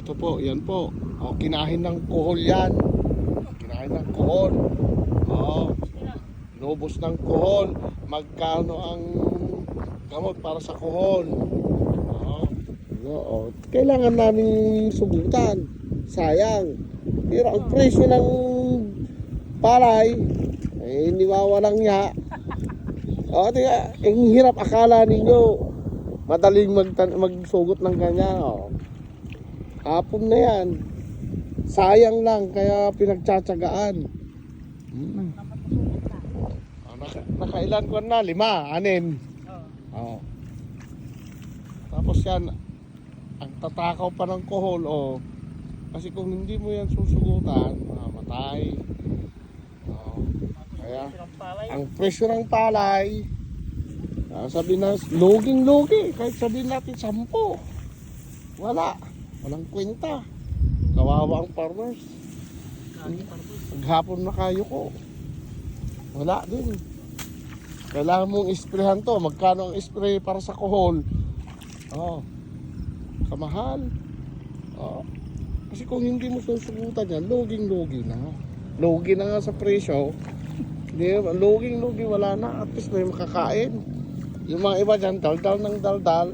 ito po, yan po. O, kinahin ng kuhol yan. Kinahin ng kuhol. O, inubos ng kuhol. Magkano ang gamot para sa kuhol? O, kailangan namin sugutan. Sayang. Pero ang presyo ng palay, eh, hindi mawalang niya. O, tiga, ang hirap akala ninyo. Madaling magsugot ng ganyan. O. Hapon na yan. Sayang lang, kaya pinagtsatsagaan. Nakailan ko na? 5, 6. O. Tapos yan, ang tatakaw pa ng kuhol. O. Kasi kung hindi mo yan susugutan, mamatay. O. Kaya, ang presyo ng palay, sabihin na, luging-lugi. Kahit sabihin natin 10. Walang kwenta. Kawawa ang farmers. Maghapon na kayo ko. Wala din. Kailangan mong isprehan to. Magkano ang spray para sa kuhol? Kamahal. Kasi kung hindi mo susugutan yan, luging-lugi na. Lugi na nga sa presyo. Luging-lugi, wala na. At least may makakain. Yung mga iba dyan, daldal ng daldal.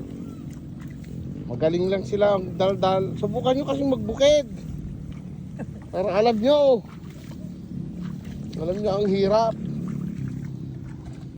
Magaling lang sila ang daldal. Subukan nyo kasi magbukid. Para alam nyo ang hirap.